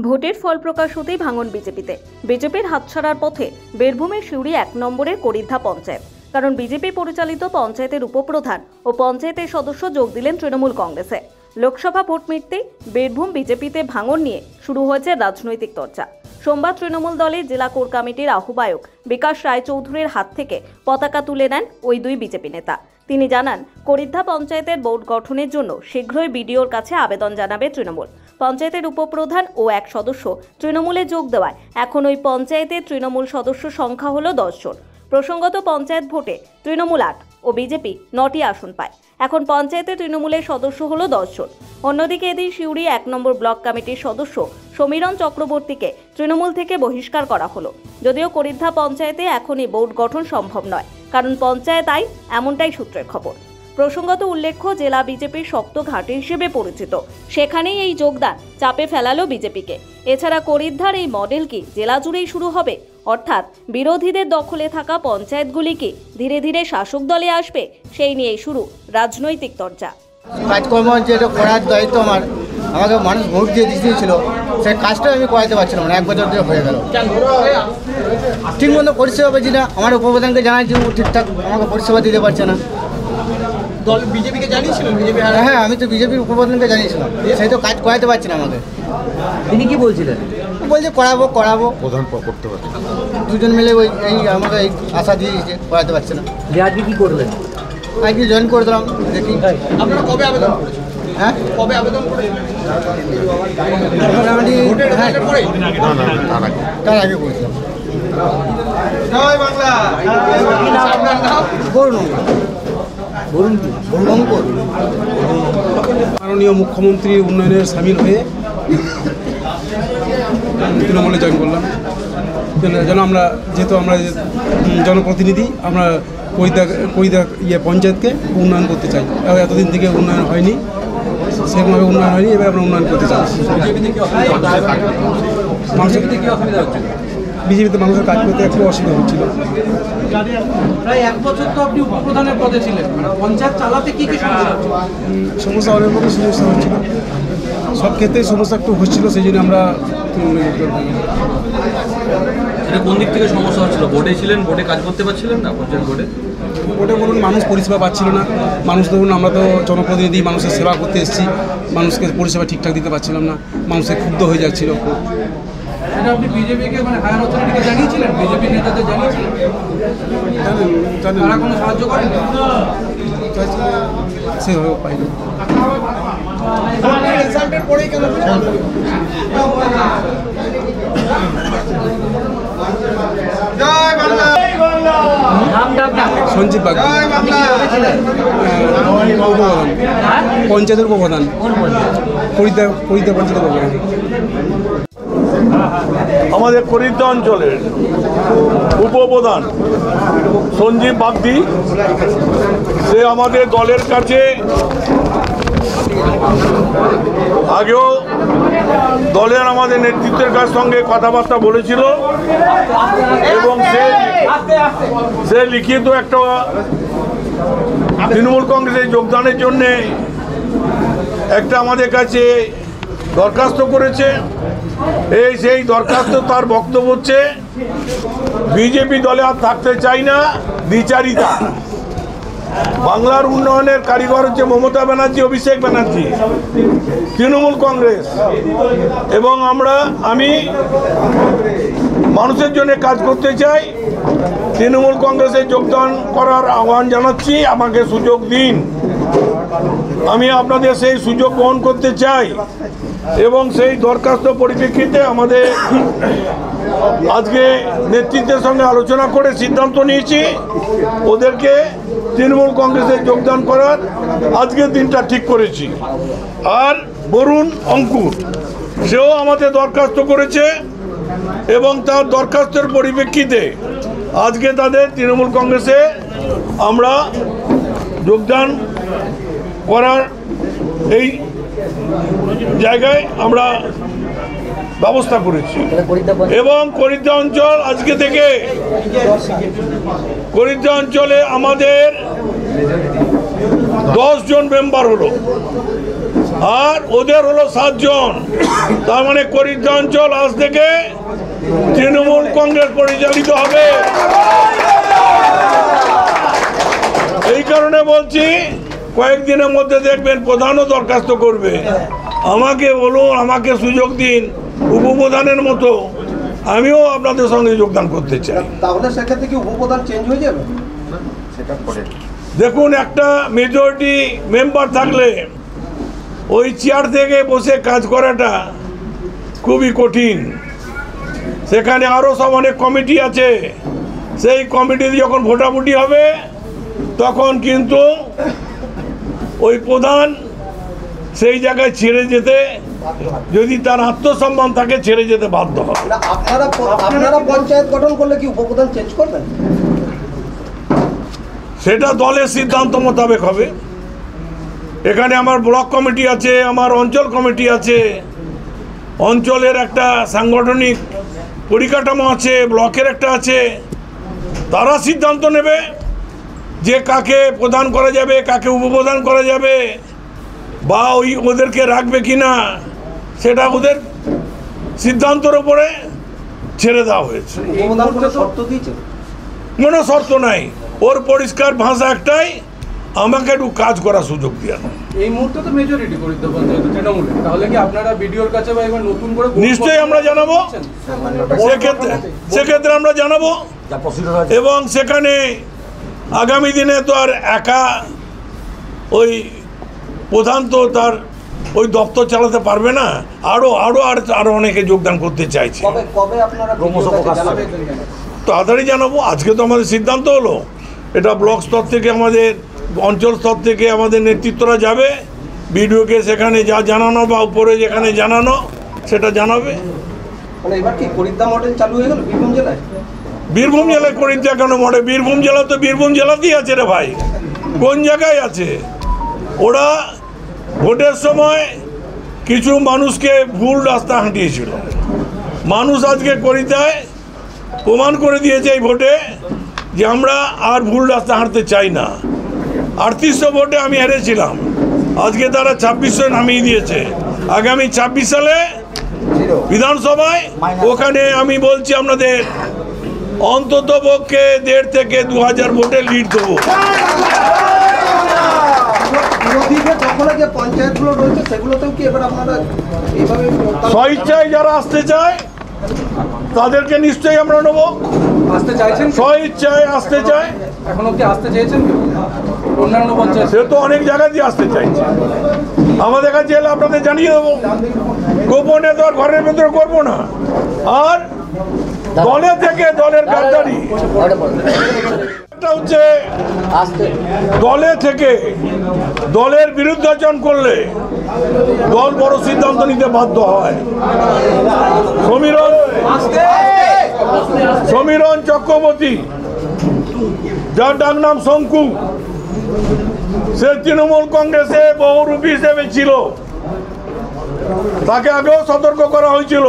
ভোটের ফল প্রকাশ হতেই ভাঙন বিজেপিতে। বিজেপির হাতছাড়ার পথে বীরভূমের সিউড়ি 1 নম্বরের করিদ্ধা পঞ্চায়েত। কারণ বিজেপি পরিচালিত পঞ্চায়েতের উপপ্রধান ও পঞ্চায়েতের সদস্য যোগ দিলেন তৃণমূল কংগ্রেসে। লোকসভা ভোট মিটতেই বীরভূম বিজেপিতে ভাঙন নিয়ে শুরু হয়েছে রাজনৈতিক চর্চা। সোমবার তৃণমূল দলের জেলা কোর কমিটির আহ্বায়ক বিকাশ রায়চৌধুরীর হাত থেকে পতাকা তুলে নেন ওই দুই বিজেপি নেতা। তিনি জানান, করিদ্ধা পঞ্চায়েতের বোর্ড গঠনের জন্য শীঘ্রই বিডিওর কাছে আবেদন জানাবে তৃণমূল। পঞ্চায়েতের উপপ্রধান ও এক সদস্য তৃণমূলে যোগ দেওয়ায় এখন ওই পঞ্চায়েতের তৃণমূল সদস্য সংখ্যা হলো 10 জন। প্রসঙ্গত পঞ্চায়েত ভোটে তৃণমূল 8 ও বিজেপি 9টি আসন পায়। এখন পঞ্চায়েতে তৃণমূলের সদস্য হলো 10 জন। অন্যদিকে এদিন সিউড়ি 1 নম্বর ব্লক কমিটির সদস্য সমীরণ চক্রবর্তীকে তৃণমূল থেকে বহিষ্কার করা হলো। যদিও করিদ্ধা পঞ্চায়েতে এখনই বোর্ড গঠন সম্ভব নয়, কারণ পঞ্চায়েত আইন, এমনটাই সূত্রের খবর। প্রসঙ্গত উল্লেখ্য, জেলা বিজেপির শক্ত ঘাঁটি হিসেবে পরিচিত, সেখানেই এই যোগদান চাপে ফেলালো বিজেপিকে। এছাড়া করিদ্ধার এই মডেল কি জেলা জুড়েই শুরু হবে? অর্থাৎ বিরোধীদের দখলে থাকা পঞ্চায়েতগুলি কি ধীরে ধীরে শাসক দলে আসবে? সেই নিয়েই শুরু রাজনৈতিক চর্চা। কাজকর্ম যেটা করার দায়িত্ব আমাকে মানুষ ভোট দিয়ে দিয়েছিল, সেই কাজটা আমি করাতে পারছিলাম না। 1 বছর ধরে হয়ে গেল, ঠিক মতো পরিষেবা পাচ্ছি না। আমার উপপ্রধানকে জানাচ্ছি, ও ঠিকঠাক আমাকে পরিষেবা দিতে পারছে না। দল বিজেপিকে জানিয়েছিলেন? হ্যাঁ, আমি তো বিজেপির উপপ্রধানকে জানিয়েছিলাম, সেই তো কাজ করাতে পারছি না আমাকে। তিনি কি বলছিলেন? বলছে করাবো প্রধান করতে পারছে। দুজন মিলে এই আমাকে এই আশা দিয়ে দিয়েছে, করাতে পারছে না। আজকে কি করলেন? আজকে জয়েন করে দিলাম। দেখি আপনারা কবে আবেদন করেছেন? হ্যাঁ, কবে আবেদন করেছেন? তার আগে করেছিলাম। মাননীয় মুখ্যমন্ত্রীর উন্নয়নের সামিল হয়ে তৃণমূলে জয়েন করলাম। যেন আমরা, যেহেতু আমরা জনপ্রতিনিধি, আমরা করিদ্ধা পঞ্চায়েতকে উন্নয়ন করতে চাই। এতদিন থেকে উন্নয়ন হয়নি, সেরকমভাবে উন্নয়ন হয়নি, এবার আমরা উন্নয়ন করতে চাই। বিজেপিতে মানুষের কাজ করতে একটু অসুবিধা হচ্ছিল। প্রায় 1 বছর তো আপনি উপপ্রধানের পদে ছিলেন, পঞ্চায়েত চালাতে কি সমস্যা? অনেক রকম সমস্যা হচ্ছিল, সব ক্ষেত্রেই সমস্যা একটু হচ্ছিল, সেই জন্য আমরা কোন দিক থেকে সমস্যা হচ্ছিল? বোর্ডে ছিলেন, বোর্ডে কাজ করতে পারছিলেন না? পঞ্চায়েত বোর্ডে বলুন, মানুষ পরিষেবা পাচ্ছিল না। মানুষ ধরুন, আমরা তো জনপ্রতিনিধি, মানুষের সেবা করতে এসেছি, মানুষকে পরিষেবা ঠিকঠাক দিতে পারছিলাম না, মানুষের ক্ষুব্ধ হয়ে যাচ্ছিল। এটা আপনি বিজেপিকে হায়ার অথরিটিকে জানিয়েছিলেন? বিজেপি নেতাদের জানিয়েছিলেন? তারা কোনো সাহায্য করেন? সেভাবে পাইনি। সঞ্জীব বাগ, পঞ্চায়েতের উপপ্রধান, করিদ্ধা পঞ্চায়েতের উপপ্রধান। আমাদের করিদ্ধা অঞ্চলের উপপ্রধান সঞ্জীব বাগদি, সে আমাদের দলের কাছে আগেও দলের আমাদের নেতৃত্বের কাছ সঙ্গে কথাবার্তা বলেছিল এবং সে লিখিত একটা তৃণমূল কংগ্রেসে যোগদানের জন্যে একটা আমাদের কাছে দরখাস্ত করেছে। সেই দরখাস্ত, তার বক্তব্য হচ্ছে বিজেপি দলে আর থাকতে চাই না, দ্বিচারিতা। বাংলার উন্নয়নের কারিগর হচ্ছে মমতা ব্যানার্জি, অভিষেক ব্যানার্জি, তৃণমূল কংগ্রেস, এবং আমি মানুষের জন্য কাজ করতে চাই। তৃণমূল কংগ্রেসে যোগদান করার আহ্বান জানাচ্ছি, আমাকে সুযোগ দিন। আমি আপনাদের সেই সুযোগ গ্রহণ করতে চাই এবং সেই দরখাস্ত পরিপ্রেক্ষিতে আমাদের আজকে নেতৃত্বের সঙ্গে আলোচনা করে সিদ্ধান্ত নিয়েছি ওদেরকে তৃণমূল কংগ্রেসে যোগদান করার আজকের দিনটা ঠিক করেছি। আর বরুণ অঙ্কুর, সেও আমাদের দরখাস্ত করেছে এবং তার দরখাস্তের পরিপ্রেক্ষিতে আজকে তাদের তৃণমূল কংগ্রেসে আমরা যোগদান করার এই জায়গায় আমরা ব্যবস্থা করেছি। এবং করিদ্ধা অঞ্চল আজকে থেকে করিদ্ধা অঞ্চলে আমাদের 10 জন মেম্বার হলো। আর ওদের হলো 7 জন। তার মানে করিদ্ধা অঞ্চল আজ থেকে তৃণমূল কংগ্রেস পরিচালিত হবে। এই কারণে বলছি কয়েকদিনের মধ্যে দেখবেন প্রধানও দরখাস্ত করবে, আমাকে বলুন, আমাকে সুযোগ দিন উপপ্রধানের মতো আমিও আপনাদের সঙ্গে যোগদান করতে চাই। তাহলে সেক্ষেত্রে কি উপপ্রধান চেঞ্জ হয়ে যাবে? দেখুন, একটা মেজরিটি মেম্বার থাকলে ওই চেয়ার থেকে বসে কাজ করাটা খুবই কঠিন। সেখানে আরও সব অনেক কমিটি আছে, সেই কমিটিতে যখন ভোটাভুটি হবে তখন কিন্তু ওই প্রধান সেই জায়গায় ছেড়ে যেতে, যদি তার আত্মসম্মান থাকে, ছেড়ে যেতে বাধ্য হবে। আপনারা পঞ্চায়েত গঠন করলে কি উপপ্রধান চেঞ্জ করবেন? সেটা দলের সিদ্ধান্ত মোতাবেক হবে। এখানে আমার ব্লক কমিটি আছে, আমার অঞ্চল কমিটি আছে, অঞ্চলের একটা সাংগঠনিক পরিকাঠামো আছে, ব্লকের একটা আছে, তারা সিদ্ধান্ত নেবে যে কাকে প্রদান করা যাবে, কাকে উপপ্রদান করা যাবে, বা ওদেরকে রাখবে কিনা, সেটা ওদের সিদ্ধান্তের উপরে ছেড়ে দেওয়া হয়েছে। কোনো শর্ত নাই, ওর পরিষ্কার ভাষা একটাই, আমাকে একটু কাজ করার সুযোগ দিয়ে না। এই মুহূর্তে তো মেজরিটি করিদ্ধা পঞ্চায়েত তৃণমূলে, তাহলে কি আপনারা বিডিওর কাছে বা এবার নতুন করে নিশ্চয়ই আমরা জানাবো, সেক্ষেত্রে আমরা জানাবো, এবং সেখানে আগামী দিনে তো আর একা ওই প্রধান তো তার ওই দপ্তর চালাতে পারবে না, আরো অনেকে যোগদান করতে চাইছে। কবে আপনারা তাড়াতাড়ি জানাবো। আজকে তো আমাদের সিদ্ধান্ত হলো, এটা ব্লক স্তর থেকে, আমাদের অঞ্চল স্তর থেকে আমাদের নেতৃত্বরা যাবে, বিডিওকে সেখানে যা জানানো বা উপরে যেখানে জানানো সেটা জানাবে। মানে এবার কি করিদ্ধা মডেল চালু হয়ে গেল বীরভূম জেলায়? বীরভূম জেলায় করিদ্ধা কেন মডেল? বীরভূম জেলা তো বীরভূম জেলাতেই আছে রে ভাই, কোন জায়গায় আছে? ওরা ভোটের সময় কিছু মানুষকে ভুল রাস্তা হাঁটিয়েছিল, মানুষ আজকে করিদ্ধায় প্রমাণ করে দিয়েছে এই ভোটে যে আমরা আর ভুল রাস্তা হাঁটতে চাই না। 3800 ভোটে আমি হেরেছিলাম, আজকে তারা 2600 নামিয়ে দিয়েছে। আগামী 26 সালে বিধানসভায় ওখানে আমি বলছি আপনাদের অন্তত পক্ষে 1,500 থেকে 2,000 ভোটে লিড দেবো। স্বইচ্ছায় যারা আসতে চায় তাদেরকে নিশ্চয়ই আমরা নেবো। আসতে চাইছেন? স্বইচ্ছায় আসতে চায়। এখন অব্দি আসতে চেয়েছেন অন্যান্য পঞ্চায়েত? সে তো অনেক জায়গা দিয়ে আসতে চাইছে, আমাদের কাছে এলে আপনাদের জানিয়ে দেবো। গোপনে তো আর ঘরের ভেতরে করবো না। আর দলে থেকে দলের গাদ্দারি, হচ্ছে দলে থেকে দলের বিরুদ্ধাচরণ করলে দল বড় সিদ্ধান্ত নিতে বাধ্য হয়। সমীরণ চক্রবর্তী, যার ডাক নাম শঙ্কু, সে তৃণমূল কংগ্রেসে বহুরূপী হিসেবে ছিল, তাকে আগেও সতর্ক করা হয়েছিল।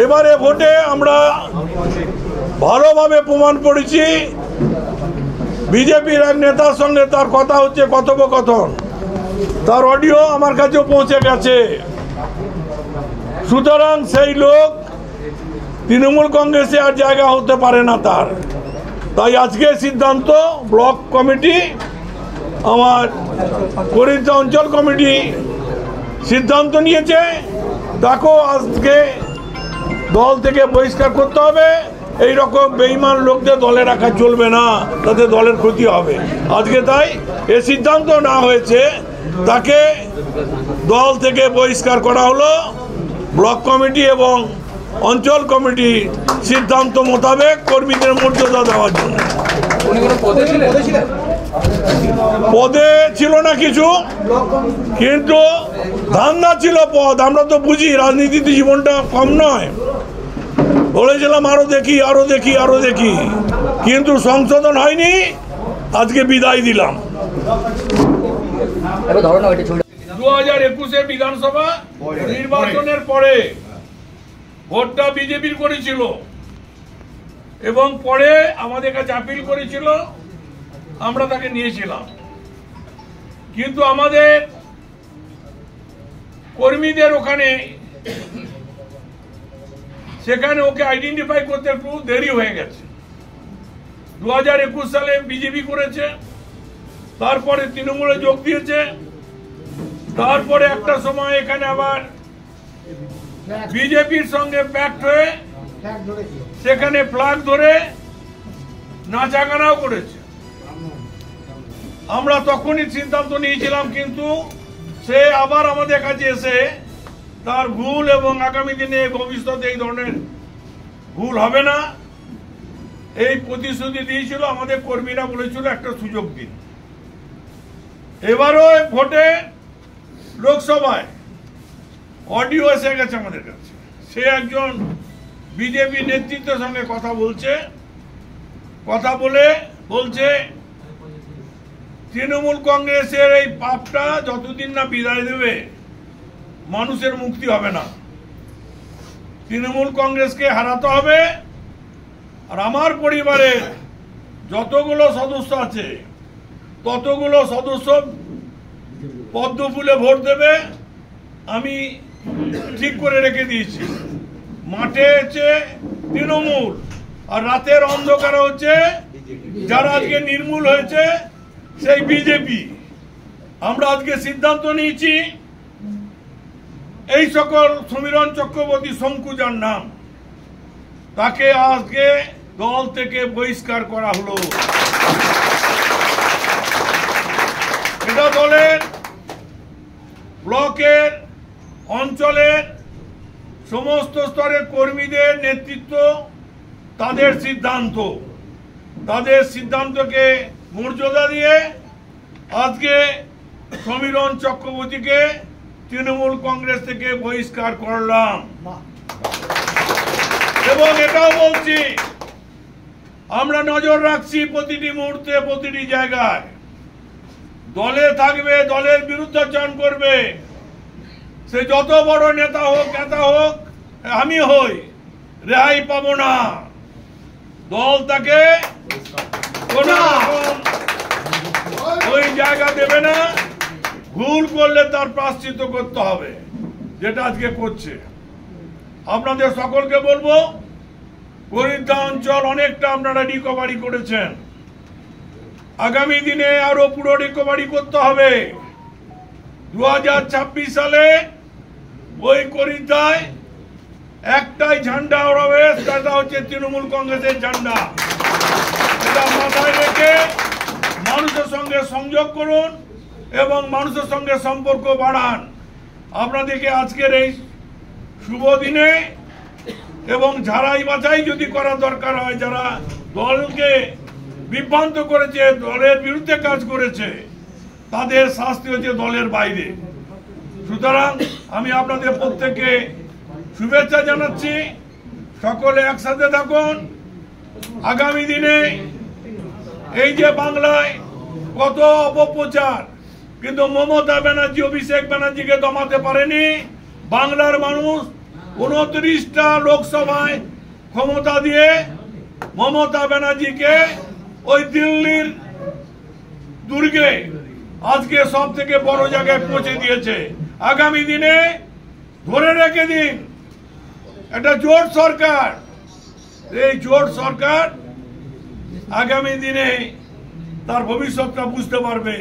এবারে ভোটে আমরা ভালোভাবে প্রমাণ করেছি, বিজেপির এক নেতার সঙ্গে তার কথা হচ্ছে, কথোপকথন, তার অডিও আমার কাছেও পৌঁছে গেছে। সুতরাং সেই লোক তৃণমূল কংগ্রেসে আর জায়গা হতে পারে না তার। তাই আজকে সিদ্ধান্ত ব্লক কমিটি, আমার করিদ্ধা অঞ্চল কমিটি সিদ্ধান্ত নিয়েছে, তাকেও আজকে দল থেকে বহিষ্কার করতে হবে। এই রকম বেঈমান লোকদের দলে রাখা চলবে না, তাতে দলের ক্ষতি হবে। আজকে তাই এ সিদ্ধান্ত না হয়েছে, তাকে দল থেকে বহিষ্কার করা হলো। ব্লক কমিটি এবং অঞ্চল কমিটি সিদ্ধান্ত মোতাবেক কর্মীদের মর্যাদা দেওয়ার জন্য। পদে ছিল না কিছু, কিন্তু ধান্দা ছিল পদ। আমরা তো বুঝি রাজনীতিতে জীবনটা কম নয়, বলেছিলাম আরো দেখি, কিন্তু সংশোধন হয়নি। আজকে বিদায় দিলাম। 2021 বিধানসভা নির্বাচনের পরে ভোটটা বিজেপির করেছিল এবং পরে আমাদের কাছে আপিল করেছিল, আমরা তাকে নিয়েছিলাম। কিন্তু আমাদের কর্মীদের ওখানে সেখানে ওকে আইডেন্টিফাই করতে একটু দেরি হয়ে গেছে। 2021 সালে বিজেপি করেছে, তারপরে তৃণমূলে যোগ দিয়েছে, তারপরে একটা সময় এখানে আবার বিজেপির সঙ্গে প্যাক্ট হয়ে সেখানে ফ্ল্যাগ ধরে নাচাগানাও করেছে। আমরা তখনই সিদ্ধান্ত নিয়েছিলাম, কিন্তু সে আবার আমাদের কাছে এসে তার ভুল এবং আগামী দিনে ভবিষ্যতে এই ধরনের ভুল হবে না এই প্রতিশ্রুতি দিয়েছিল। আমাদের কর্মীরা বলেছিল একটা সুযোগ দিন। এবারও ভোটে লোকসভায় অডিও এসে গেছে আমাদের কাছে, সে একজন বিজেপি নেতৃত্বের সঙ্গে কথা বলছে তৃণমূল কংগ্রেসের এই পাপটা যতদিন না বিদায় দেবে মানুষের মুক্তি হবে না। তৃণমূল কংগ্রেসকে হারাতে হবে, আর আমার পরিবারের যতগুলো সদস্য আছে ততগুলো সদস্য পদ্ম ফুলে ভোট দেবে। আমি ঠিক করে রেখে দিয়েছি, মাঠে হচ্ছে তৃণমূল আর রাতের অন্ধকারে হচ্ছে যারা আজকে নির্মূল হয়েছে সেই বিজেপি। আমরা আজকে সিদ্ধান্ত নিয়েছি এই সকল সমীরণ চক্রবর্তী শঙ্কুজার নাম, তাকে আজকে দল থেকে বহিষ্কার করা হলো। এটা দলের, ব্লকের, অঞ্চলের সমস্ত স্তরের কর্মীদের নেতৃত্ব, তাদের সিদ্ধান্তকে মর্যাদা দিয়ে আজকে সমীরণ চক্রবর্তীকে তৃণমূল কংগ্রেস থেকে বহিষ্কার করলাম। এবং এটাও বলছি, আমরা নজর রাখছি প্রতিটি মুহূর্তে, প্রতিটি জায়গায় দলে থাকবে, দলের বিরুদ্ধাচরণ করবে, সে যত বড় নেতা হোক আমি হই, রেহাই পাবো না। দল তাকে কোন ওই জায়গা দেবে না, ভুল করলে তার প্রায়শ্চিত্ত করতে হবে, যেটা আজকে করছে। আপনাদের সকলকে বলবো, গরিবদা অঞ্চল অনেকটা আপনারা রিকভারি করেছেন, আগামী দিনে আরো পুরো রিকভারি করতে হবে। 2026 সালে ওই করিদায় একটাই ঝান্ডা ওড়াবে, সেটা হচ্ছে তৃণমূল কংগ্রেসের ঝান্ডা। এটা মাথায় রেখে মানুষের সঙ্গে সংযোগ করুন এবং মানুষের সঙ্গে সম্পর্ক বাড়ান। আপনাদেরকে আজকের এই শুভ দিনে এবং ঝাড়াই বাছাই যদি করা দরকার হয়, যারা দলকে বিভ্রান্ত করেছে, দলের বিরুদ্ধে কাজ করেছে, তাদের শাস্তি হচ্ছে দলের বাইরে। সুতরাং আমি আপনাদের প্রত্যেককে শুভেচ্ছা জানাচ্ছি, সকলে একসাথে থাকুন। আগামী দিনে এই যে বাংলায় কত অপপ্রচার, কিন্তু মমতা ব্যানার্জি, অভিষেক ব্যানার্জিকে দমাতে পারেনি। বাংলার মানুষ 29টা লোকসভায় ক্ষমতা দিয়ে মমতা ব্যানার্জিকে ওই দিল্লির দুর্গে আজকে সব থেকে বড় জায়গায় পৌঁছে দিয়েছে। আগামী দিনে ধরে রেখে দিন, একটা জোট সরকার, এই জোট সরকার আগামী দিনে তার ভবিষ্যৎটা বুঝতে পারবে।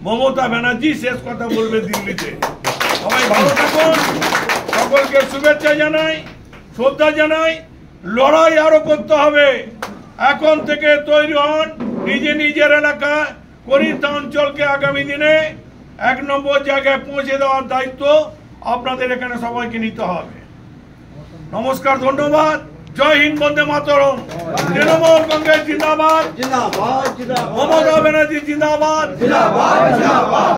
মমতা ব্যানার্জি শেষ কথা বলবে দিল্লিতে। সবাই ভালো থাকুন, সকলকে শুভেচ্ছা জানাই, শ্রদ্ধা জানাই। লড়াই আরো করতে হবে, এখন থেকে তৈরি হন। নিজের এলাকা করিতা অঞ্চলকে আগামী দিনে 1 নম্বর জায়গায় পৌঁছে দেওয়ার দায়িত্ব আপনাদের এখানে সবাইকে নিতে হবে। নমস্কার, ধন্যবাদ। জয় হিন্দ, বন্দে মাতরম। তৃণমূল কংগ্রেস জিন্দাবাদ, মমতা ব্যানার্জি জিন্দাবাদ।